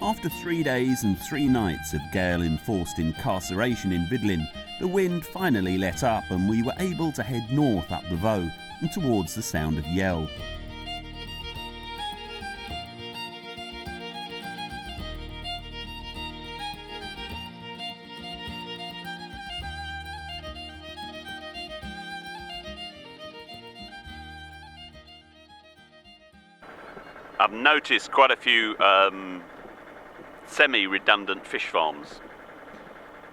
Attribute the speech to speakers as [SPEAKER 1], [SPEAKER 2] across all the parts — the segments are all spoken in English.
[SPEAKER 1] After 3 days and 3 nights of gale-enforced incarceration in Vidlin, the wind finally let up and we were able to head north up the Vaud and towards the Sound of Yell.
[SPEAKER 2] I've noticed quite a few semi-redundant fish farms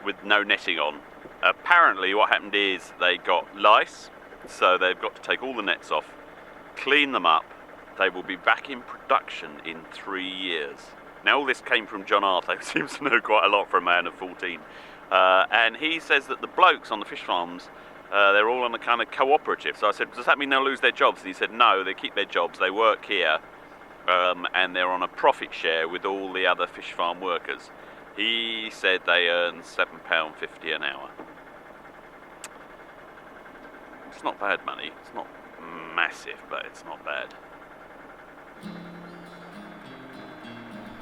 [SPEAKER 2] with no netting on. Apparently what happened is they got lice, so they've got to take all the nets off, clean them up. They will be back in production in 3 years. Now all this came from John Arthur, who seems to know quite a lot for a man of 14. And he says that the blokes on the fish farms, they're all on a kind of cooperative. So I said, does that mean they'll lose their jobs? And he said, no, they keep their jobs, they work here. And they're on a profit share with all the other fish farm workers. He said they earn £7.50 an hour. It's not bad money. It's not massive, but it's not bad.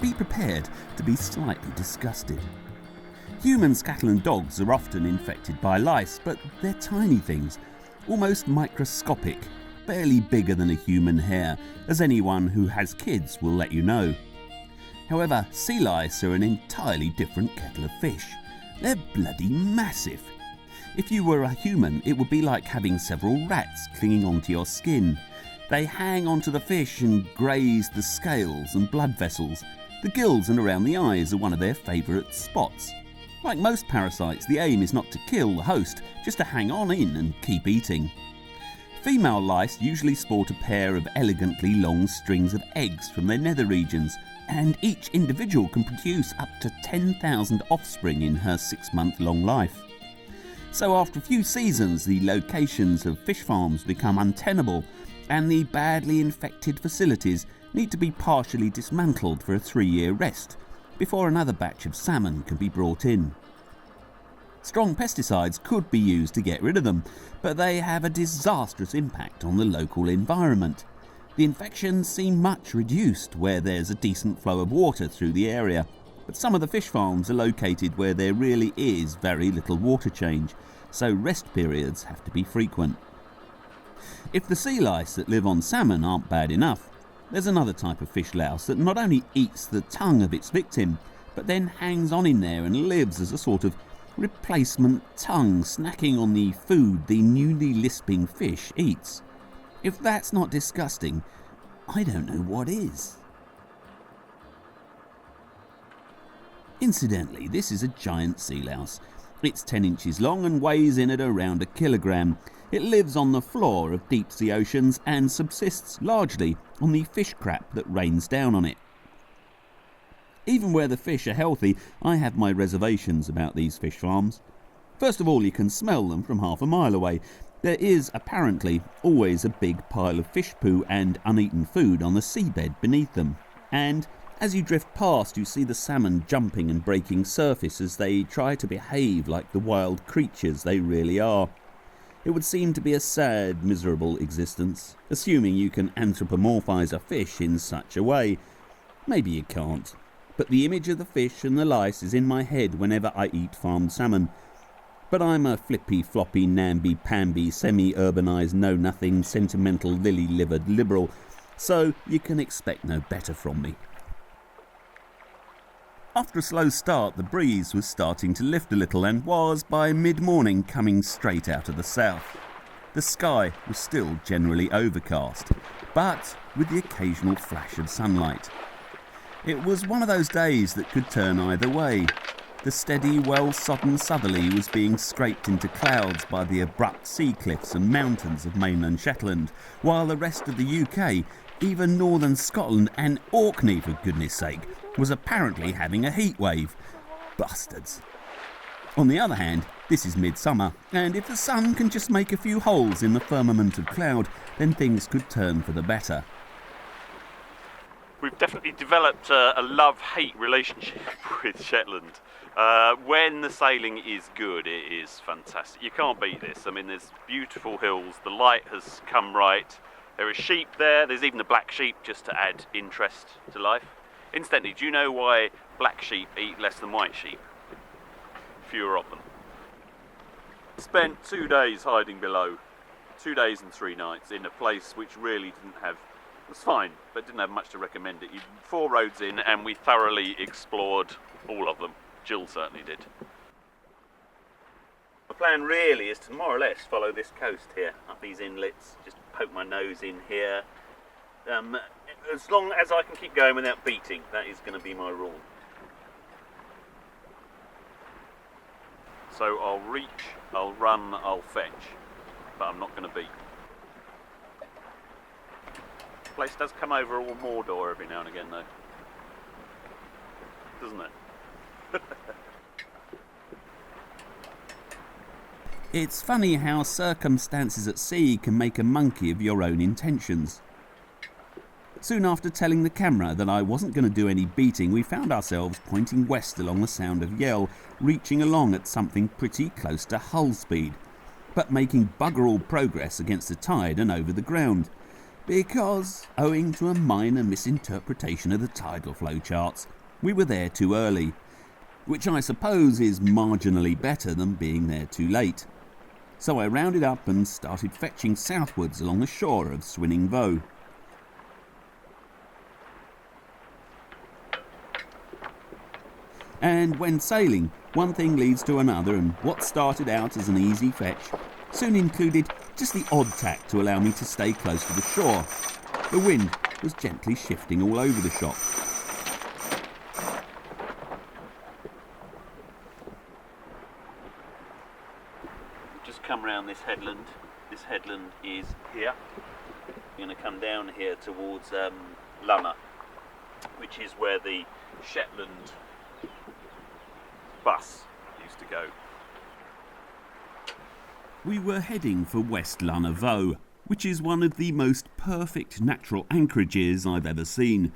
[SPEAKER 1] Be prepared to be slightly disgusted. Humans, cattle and dogs are often infected by lice, but they're tiny things, almost microscopic, barely bigger than a human hair, as anyone who has kids will let you know. However, sea lice are an entirely different kettle of fish. They're bloody massive. If you were a human, it would be like having several rats clinging onto your skin. They hang onto the fish and graze the scales and blood vessels. The gills and around the eyes are one of their favourite spots. Like most parasites, the aim is not to kill the host, just to hang on in and keep eating. Female lice usually sport a pair of elegantly long strings of eggs from their nether regions, and each individual can produce up to 10,000 offspring in her 6-month-long life. So after a few seasons, the locations of fish farms become untenable, and the badly infected facilities need to be partially dismantled for a 3-year rest, before another batch of salmon can be brought in. Strong pesticides could be used to get rid of them, but they have a disastrous impact on the local environment. The infections seem much reduced where there's a decent flow of water through the area, but some of the fish farms are located where there really is very little water change, so rest periods have to be frequent. If the sea lice that live on salmon aren't bad enough, there's another type of fish louse that not only eats the tongue of its victim, but then hangs on in there and lives as a sort of replacement tongue, snacking on the food the newly lisping fish eats. If that's not disgusting, I don't know what is. Incidentally, this is a giant sea louse. It's 10 inches long and weighs in at around 1 kilogram. It lives on the floor of deep sea oceans and subsists largely on the fish crap that rains down on it. Even where the fish are healthy, I have my reservations about these fish farms. First of all, you can smell them from half a mile away. There is apparently always a big pile of fish poo and uneaten food on the seabed beneath them. And as you drift past, you see the salmon jumping and breaking surface as they try to behave like the wild creatures they really are. It would seem to be a sad, miserable existence, assuming you can anthropomorphise a fish in such a way. Maybe you can't. But the image of the fish and the lice is in my head whenever I eat farmed salmon. But I'm a flippy, floppy, namby-pamby, semi-urbanised, know-nothing, sentimental, lily-livered liberal, so you can expect no better from me. After a slow start, the breeze was starting to lift a little and was, by mid-morning, coming straight out of the south. The sky was still generally overcast, but with the occasional flash of sunlight. It was one of those days that could turn either way. The steady, well-sodden southerly was being scraped into clouds by the abrupt sea cliffs and mountains of mainland Shetland, while the rest of the UK, even northern Scotland and Orkney for goodness sake, was apparently having a heat wave. Bastards. On the other hand, this is midsummer, and if the sun can just make a few holes in the firmament of cloud, then things could turn for the better.
[SPEAKER 2] We've definitely developed a love-hate relationship with Shetland. When the sailing is good, it is fantastic. You can't beat this. I mean, there's beautiful hills, the light has come right, there are sheep there, there's even a black sheep just to add interest to life. Incidentally, do you know why black sheep eat less than white sheep? Fewer of them. Spent 2 days hiding below, 2 days and 3 nights in a place which really was fine, but didn't have much to recommend it. 4 roads in, and we thoroughly explored all of them. Jill certainly did. The plan really is to more or less follow this coast here, up these inlets, just poke my nose in here. As long as I can keep going without beating, that is going to be my rule. So I'll reach, I'll run, I'll fetch, but I'm not going to beat. The place does come over all Mordor every now and again though, doesn't it?
[SPEAKER 1] It's funny how circumstances at sea can make a monkey of your own intentions. Soon after telling the camera that I wasn't going to do any beating, we found ourselves pointing west along the Sound of Yell, reaching along at something pretty close to hull speed, but making bugger all progress against the tide and over the ground, because, owing to a minor misinterpretation of the tidal flow charts, we were there too early, which I suppose is marginally better than being there too late. So I rounded up and started fetching southwards along the shore of Swinning Voe. And when sailing, one thing leads to another, and what started out as an easy fetch soon included just the odd tack to allow me to stay close to the shore. The wind was gently shifting all over the shop.
[SPEAKER 2] Just come round this headland. This headland is here. You're going to come down here towards Lunner, which is where the Shetland Bus used to go.
[SPEAKER 1] We were heading for West Lunner Voe, which is one of the most perfect natural anchorages I've ever seen.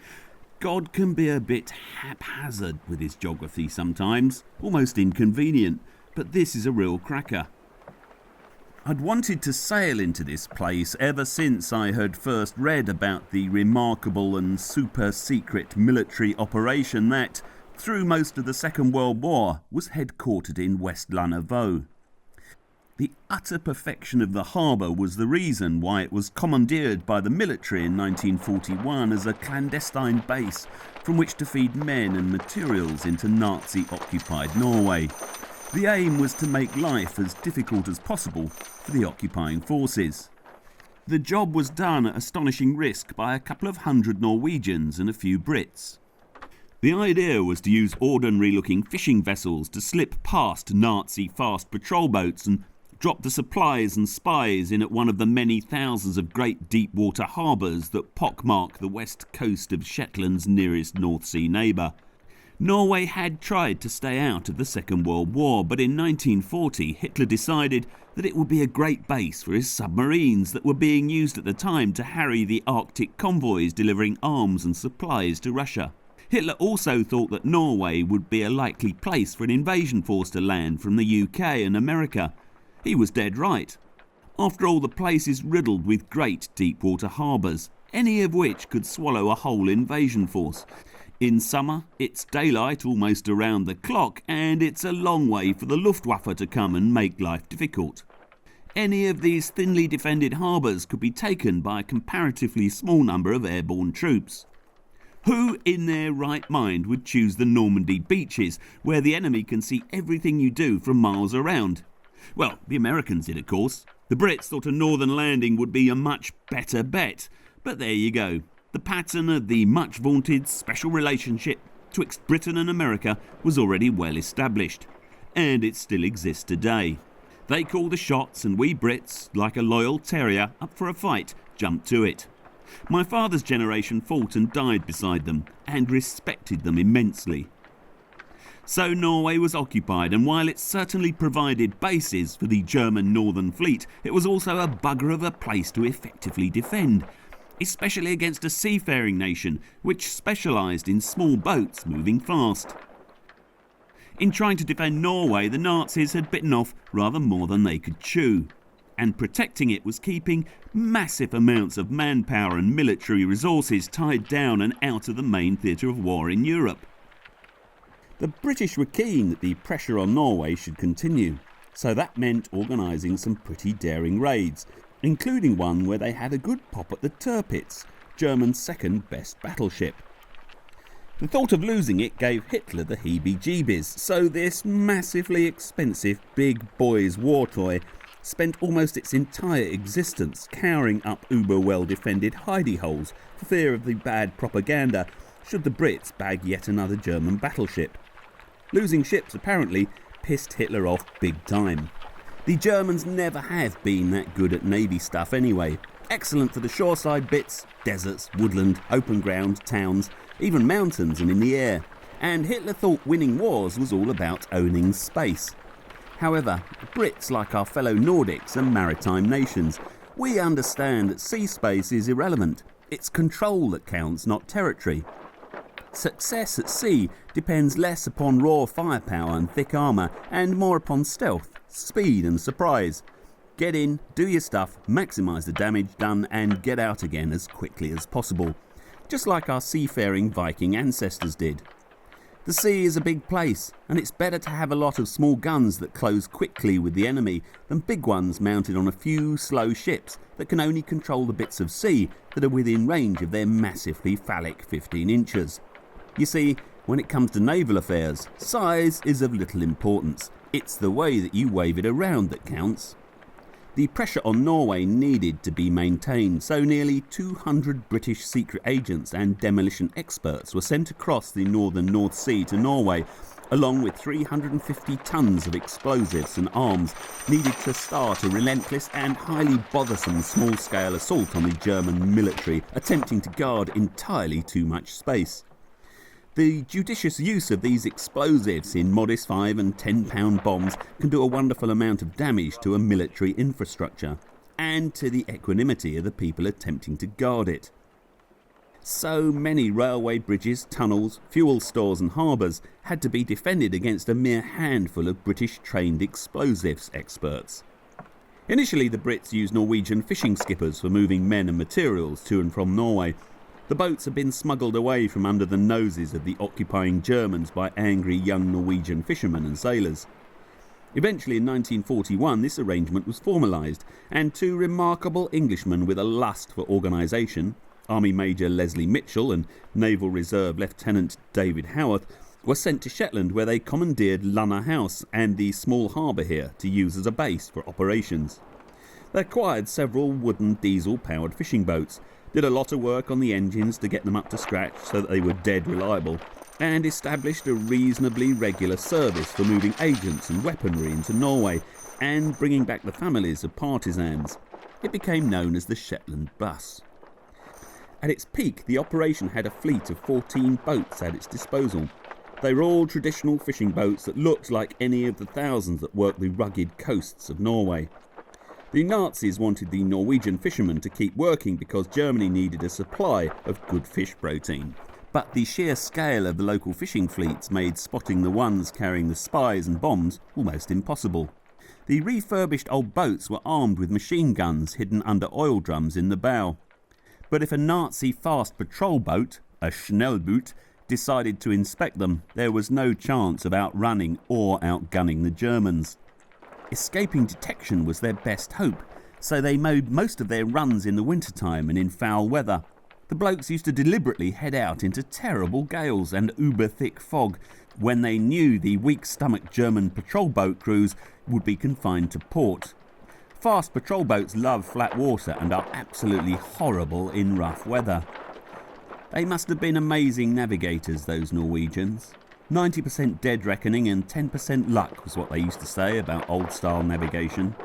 [SPEAKER 1] God can be a bit haphazard with his geography sometimes, almost inconvenient, but this is a real cracker. I'd wanted to sail into this place ever since I had first read about the remarkable and super secret military operation that, through most of the Second World War, was headquartered in West Lunner Voe. The utter perfection of the harbour was the reason why it was commandeered by the military in 1941 as a clandestine base from which to feed men and materials into Nazi-occupied Norway. The aim was to make life as difficult as possible for the occupying forces. The job was done at astonishing risk by a couple of hundred Norwegians and a few Brits. The idea was to use ordinary-looking fishing vessels to slip past Nazi fast patrol boats and drop the supplies and spies in at one of the many thousands of great deep-water harbours that pockmark the west coast of Shetland's nearest North Sea neighbour. Norway had tried to stay out of the Second World War, but in 1940 Hitler decided that it would be a great base for his submarines that were being used at the time to harry the Arctic convoys delivering arms and supplies to Russia. Hitler also thought that Norway would be a likely place for an invasion force to land from the UK and America. He was dead right. After all, the place is riddled with great deep-water harbours, any of which could swallow a whole invasion force. In summer, it's daylight almost around the clock, and it's a long way for the Luftwaffe to come and make life difficult. Any of these thinly defended harbours could be taken by a comparatively small number of airborne troops. Who in their right mind would choose the Normandy beaches, where the enemy can see everything you do from miles around? Well, the Americans did, of course. The Brits thought a northern landing would be a much better bet. But there you go. The pattern of the much vaunted special relationship twixt Britain and America was already well established. And it still exists today. They call the shots, and we Brits, like a loyal terrier up for a fight, jump to it. My father's generation fought and died beside them, and respected them immensely. So Norway was occupied, and while it certainly provided bases for the German Northern Fleet, it was also a bugger of a place to effectively defend, especially against a seafaring nation which specialised in small boats moving fast. In trying to defend Norway, the Nazis had bitten off rather more than they could chew. and protecting it was keeping massive amounts of manpower and military resources tied down and out of the main theatre of war in Europe. The British were keen that the pressure on Norway should continue, so that meant organising some pretty daring raids, including one where they had a good pop at the Tirpitz, Germany's second best battleship. The thought of losing it gave Hitler the heebie-jeebies, so this massively expensive big boys war toy spent almost its entire existence cowering up uber well-defended hidey holes for fear of the bad propaganda should the Brits bag yet another German battleship. Losing ships apparently pissed Hitler off big time. The Germans never have been that good at navy stuff anyway. Excellent for the shoreside bits, deserts, woodland, open ground, towns, even mountains and in the air. And Hitler thought winning wars was all about owning space. However, Brits, like our fellow Nordics and maritime nations, we understand that sea space is irrelevant. It's control that counts, not territory. Success at sea depends less upon raw firepower and thick armour and more upon stealth, speed and surprise. Get in, do your stuff, maximise the damage done and get out again as quickly as possible, just like our seafaring Viking ancestors did. The sea is a big place, and it's better to have a lot of small guns that close quickly with the enemy than big ones mounted on a few slow ships that can only control the bits of sea that are within range of their massively phallic 15 inches. You see, when it comes to naval affairs, size is of little importance. It's the way that you wave it around that counts. The pressure on Norway needed to be maintained, so nearly 200 British secret agents and demolition experts were sent across the northern North Sea to Norway, along with 350 tons of explosives and arms needed to start a relentless and highly bothersome small-scale assault on the German military, attempting to guard entirely too much space. The judicious use of these explosives in modest 5 and 10 pound bombs can do a wonderful amount of damage to a military infrastructure and to the equanimity of the people attempting to guard it. So many railway bridges, tunnels, fuel stores and harbours had to be defended against a mere handful of British trained explosives experts. Initially the Brits used Norwegian fishing skippers for moving men and materials to and from Norway. The boats had been smuggled away from under the noses of the occupying Germans by angry young Norwegian fishermen and sailors. Eventually in 1941 this arrangement was formalised, and two remarkable Englishmen with a lust for organisation, Army Major Leslie Mitchell and Naval Reserve Lieutenant David Howarth, were sent to Shetland where they commandeered Lunner House and the small harbour here to use as a base for operations. They acquired several wooden diesel-powered fishing boats, did a lot of work on the engines to get them up to scratch so that they were dead reliable, and established a reasonably regular service for moving agents and weaponry into Norway and bringing back the families of partisans. It became known as the Shetland Bus. At its peak, the operation had a fleet of 14 boats at its disposal. They were all traditional fishing boats that looked like any of the thousands that worked the rugged coasts of Norway. The Nazis wanted the Norwegian fishermen to keep working because Germany needed a supply of good fish protein. But the sheer scale of the local fishing fleets made spotting the ones carrying the spies and bombs almost impossible. The refurbished old boats were armed with machine guns hidden under oil drums in the bow. But if a Nazi fast patrol boat, a Schnellboot, decided to inspect them, there was no chance of outrunning or outgunning the Germans. Escaping detection was their best hope, so they made most of their runs in the wintertime and in foul weather. The blokes used to deliberately head out into terrible gales and uber-thick fog when they knew the weak-stomached German patrol boat crews would be confined to port. Fast patrol boats love flat water and are absolutely horrible in rough weather. They must have been amazing navigators, those Norwegians. 90% dead reckoning and 10% luck was what they used to say about old-style navigation.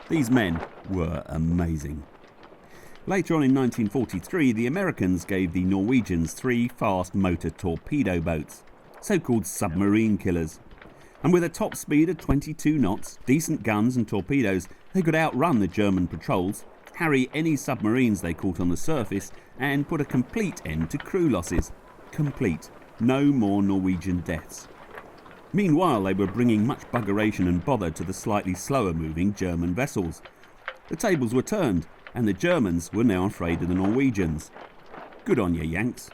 [SPEAKER 1] These men were amazing. Later on in 1943, the Americans gave the Norwegians 3 fast motor torpedo boats, so-called submarine killers. And with a top speed of 22 knots, decent guns and torpedoes, they could outrun the German patrols, harry any submarines they caught on the surface, and put a complete end to crew losses. Complete. No more Norwegian deaths. Meanwhile, they were bringing much buggeration and bother to the slightly slower moving German vessels. The tables were turned, and the Germans were now afraid of the Norwegians. Good on you, Yanks.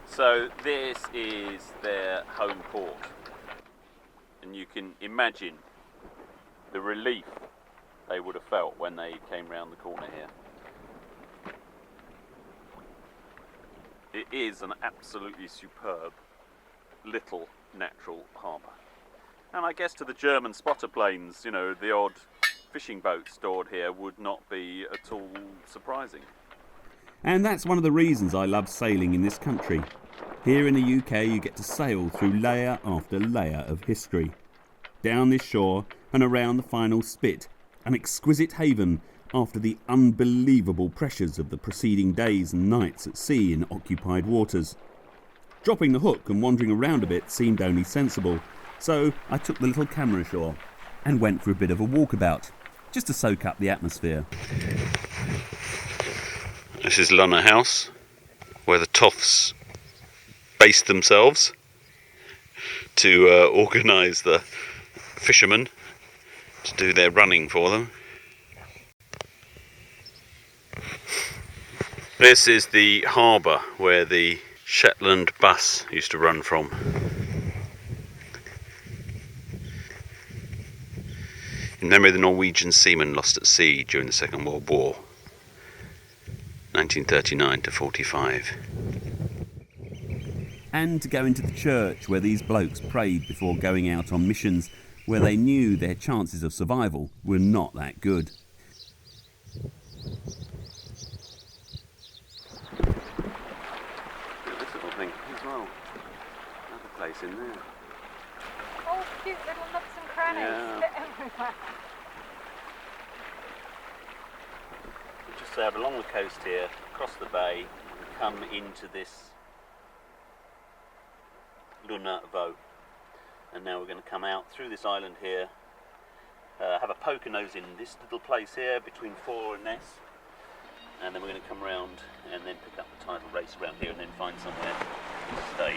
[SPEAKER 2] So this is their home port, and you can imagine the relief they would have felt when they came round the corner here. It is an absolutely superb little natural harbour. And I guess to the German spotter planes, you know, the odd fishing boat stored here would not be at all surprising.
[SPEAKER 1] And that's one of the reasons I love sailing in this country. Here in the UK you get to sail through layer after layer of history. Down this shore and around the final spit, an exquisite haven after the unbelievable pressures of the preceding days and nights at sea in occupied waters. Dropping the hook and wandering around a bit seemed only sensible, so I took the little camera ashore and went for a bit of a walkabout, just to soak up the atmosphere.
[SPEAKER 2] This is Lunner House, where the toffs based themselves to organise the fishermen to do their running for them. This is the harbour where the Shetland Bus used to run from. In memory of the Norwegian seamen lost at sea during the Second World War, 1939 to 45.
[SPEAKER 1] And to go into the church where these blokes prayed before going out on missions where they knew their chances of survival were not that good.
[SPEAKER 2] This little thing as well. Another place in there.
[SPEAKER 3] Oh, cute little nooks and crannies.
[SPEAKER 2] Yeah.
[SPEAKER 3] They're everywhere.
[SPEAKER 2] Just along the coast here, across the bay, and come into this Lunner Voe. And now we're going to come out through this island here, have a poker nose in this little place here between Fore and Ness, and then we're going to come around and then pick up the tidal race around here and then find somewhere to stay.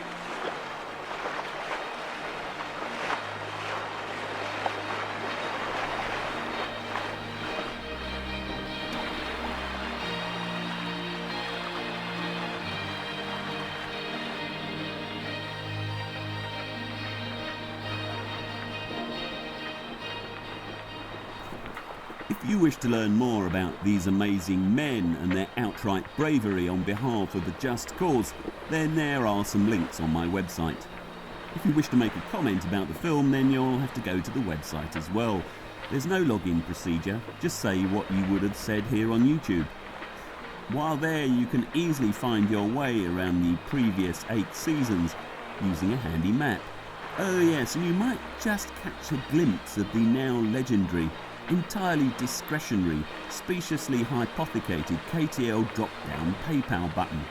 [SPEAKER 1] If you wish to learn more about these amazing men and their outright bravery on behalf of the just cause, then there are some links on my website. If you wish to make a comment about the film, then you'll have to go to the website as well. There's no login procedure, just say what you would have said here on YouTube. While there, you can easily find your way around the previous 8 seasons using a handy map. Oh yes, and you might just catch a glimpse of the now legendary, entirely discretionary, speciously hypothecated KTL drop-down PayPal button.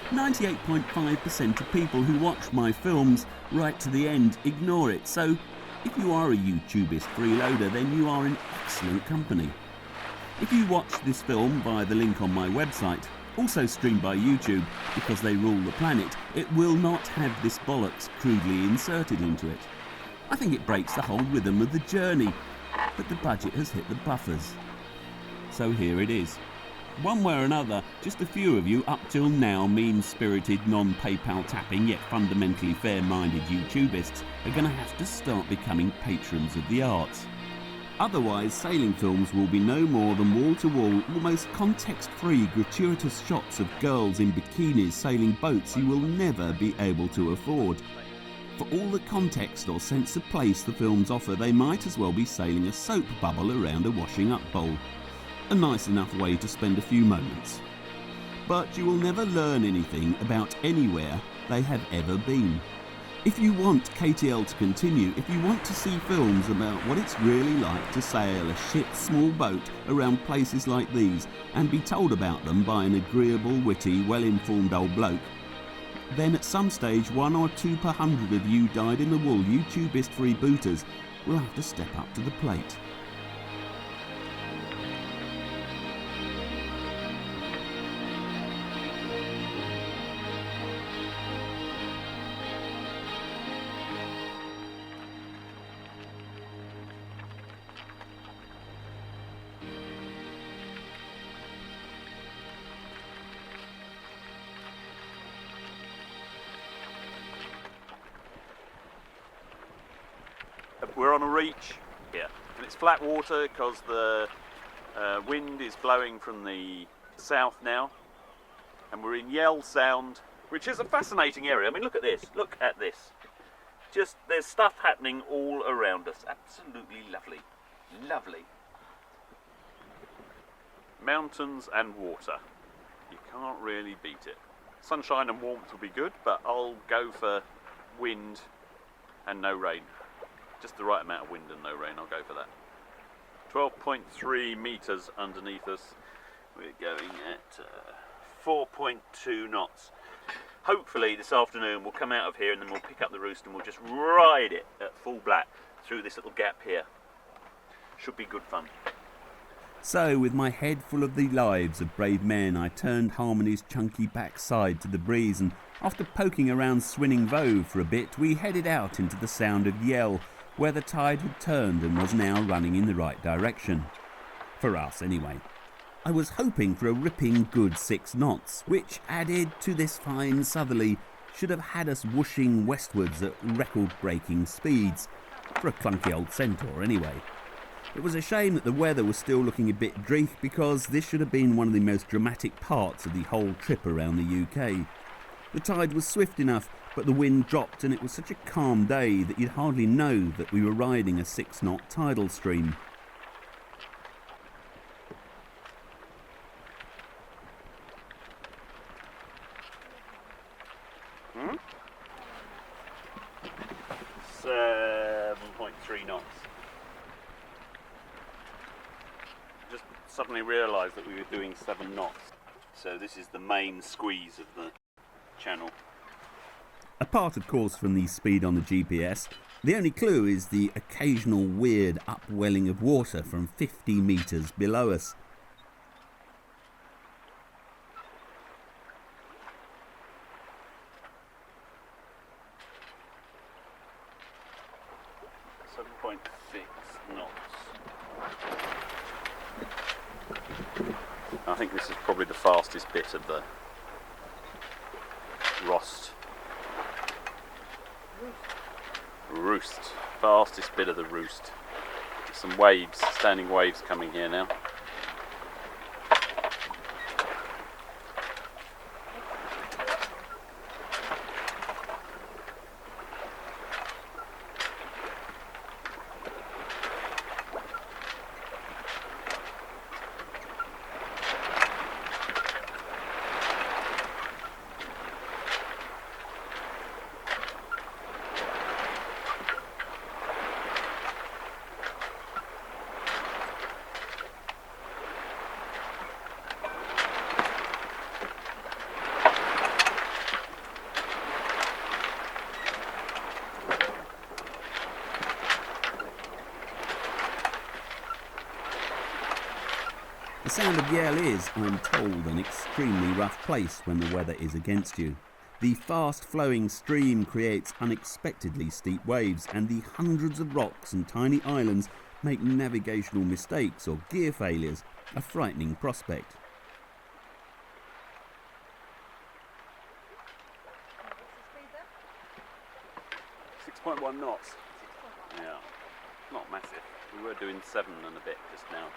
[SPEAKER 1] 98.5% of people who watch my films right to the end ignore it, so if you are a YouTubist freeloader, then you are in excellent company. If you watch this film via the link on my website, also streamed by YouTube because they rule the planet, it will not have this bollocks crudely inserted into it. I think it breaks the whole rhythm of the journey, but the budget has hit the buffers. So here it is. One way or another, just a few of you up till now mean-spirited, non-PayPal tapping yet fundamentally fair-minded YouTubists are going to have to start becoming patrons of the arts. Otherwise, sailing films will be no more than wall-to-wall, almost context-free, gratuitous shots of girls in bikinis sailing boats you will never be able to afford. For all the context or sense of place the films offer, they might as well be sailing a soap bubble around a washing-up bowl. A nice enough way to spend a few moments. But you will never learn anything about anywhere they have ever been. If you want KTL to continue, if you want to see films about what it's really like to sail a shit small boat around places like these and be told about them by an agreeable, witty, well-informed old bloke, then at some stage 1 or 2 per 100 of you dyed-in-the-wool YouTubist freebooters will have to step up to the plate.
[SPEAKER 2] We're on a reach here, and it's flat water because the wind is blowing from the south now, and we're in Yell Sound, which is a fascinating area. I mean, look at this, look at this. Just, there's stuff happening all around us. Absolutely lovely, lovely. Mountains and water. You can't really beat it. Sunshine and warmth will be good, but I'll go for wind and no rain. Just the right amount of wind and no rain, I'll go for that. 12.3 metres underneath us. We're going at 4.2 knots. Hopefully this afternoon we'll come out of here and then we'll pick up the roost and we'll just ride it at full black through this little gap here. Should be good fun.
[SPEAKER 1] So, with my head full of the lives of brave men, I turned Harmony's chunky backside to the breeze, and after poking around Swinning Voe for a bit, we headed out into the Sound of Yell, where the tide had turned and was now running in the right direction. For us, anyway. I was hoping for a ripping good 6 knots, which, added to this fine southerly, should have had us whooshing westwards at record-breaking speeds. For a clunky old centaur, anyway. It was a shame that the weather was still looking a bit dreich, because this should have been one of the most dramatic parts of the whole trip around the UK. The tide was swift enough, but the wind dropped and it was such a calm day that you'd hardly know that we were riding a 6-knot tidal stream.
[SPEAKER 2] Hmm? 7.3 knots. Just suddenly realised that we were doing 7 knots. So this is the main squeeze of the channel.
[SPEAKER 1] Apart, of course, from the speed on the GPS, the only clue is the occasional weird upwelling of water from 50 metres below us.
[SPEAKER 2] I think this is probably the fastest bit of the roost. Fastest bit of the roost. Some waves, standing waves coming here now.
[SPEAKER 1] The Sound of Yell is, I'm told, an extremely rough place when the weather is against you. The fast-flowing stream creates unexpectedly steep waves, and the hundreds of rocks and tiny islands make navigational mistakes or gear failures a frightening prospect.
[SPEAKER 3] What's the speed then?
[SPEAKER 2] 6.1 knots. Yeah, not massive. We were doing 7 and a bit just now.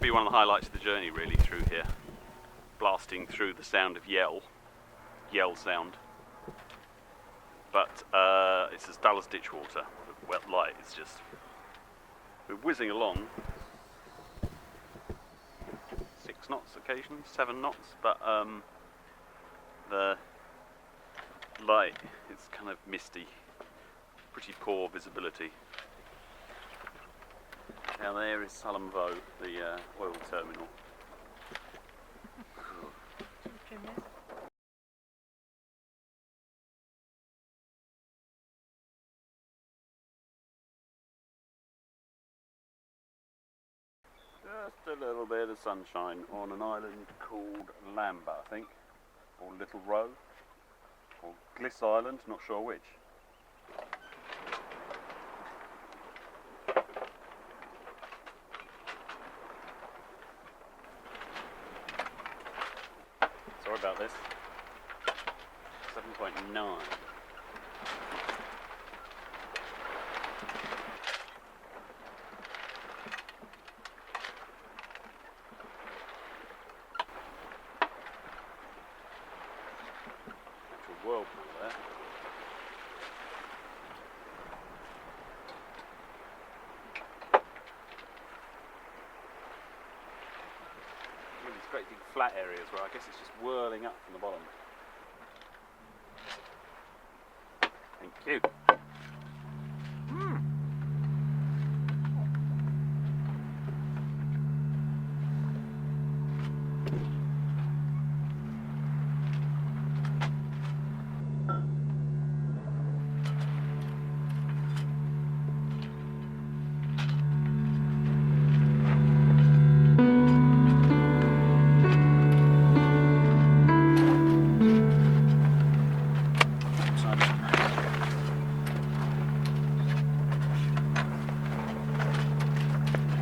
[SPEAKER 2] Be one of the highlights of the journey really through here, blasting through the Sound of Yell Sound, but it's as dull as ditch water. The wet light is just, we're whizzing along 6 knots occasionally, 7 knots, but the light, it's kind of misty, pretty poor visibility. Now there is Shetland Bus, the oil terminal. Just a little bit of sunshine on an island called Lamba, I think, or Little Row.
[SPEAKER 3] or Gliss Island, not sure which. Sorry about this. 7.9. Whirlpool there. These great big flat areas where I guess it's just whirling up from the bottom. Thank you.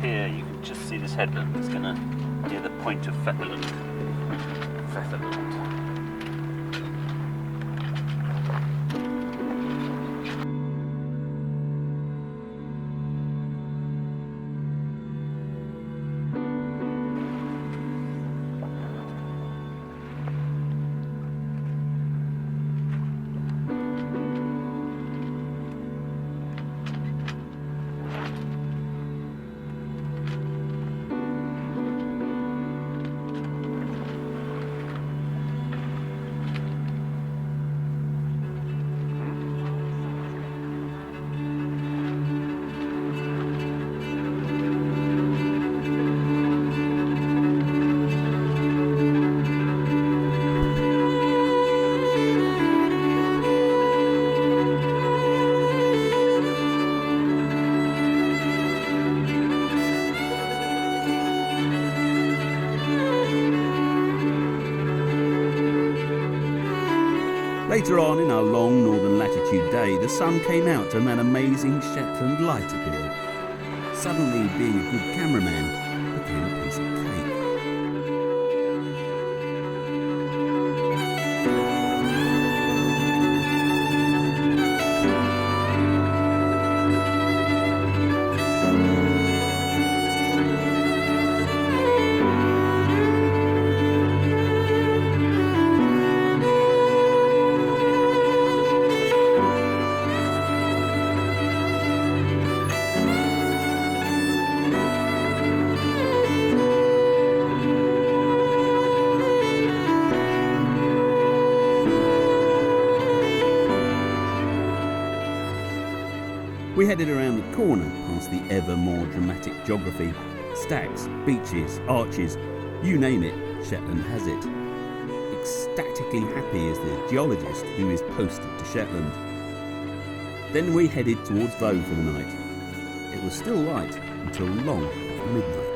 [SPEAKER 3] Here you can just see this headland that's going to near the point of Fetherland.
[SPEAKER 1] Later on in our long northern latitude day, the sun came out and that amazing Shetland light appeared. Suddenly, being a good cameraman became a piece of cake. We headed around the corner past the ever more dramatic geography. Stacks, beaches, arches, you name it, Shetland has it. Ecstatically happy is the geologist who is posted to Shetland. Then we headed towards Vaux for the night. It was still light until long after midnight.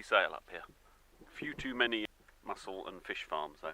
[SPEAKER 2] sale up here. A few too many mussel and fish farms though.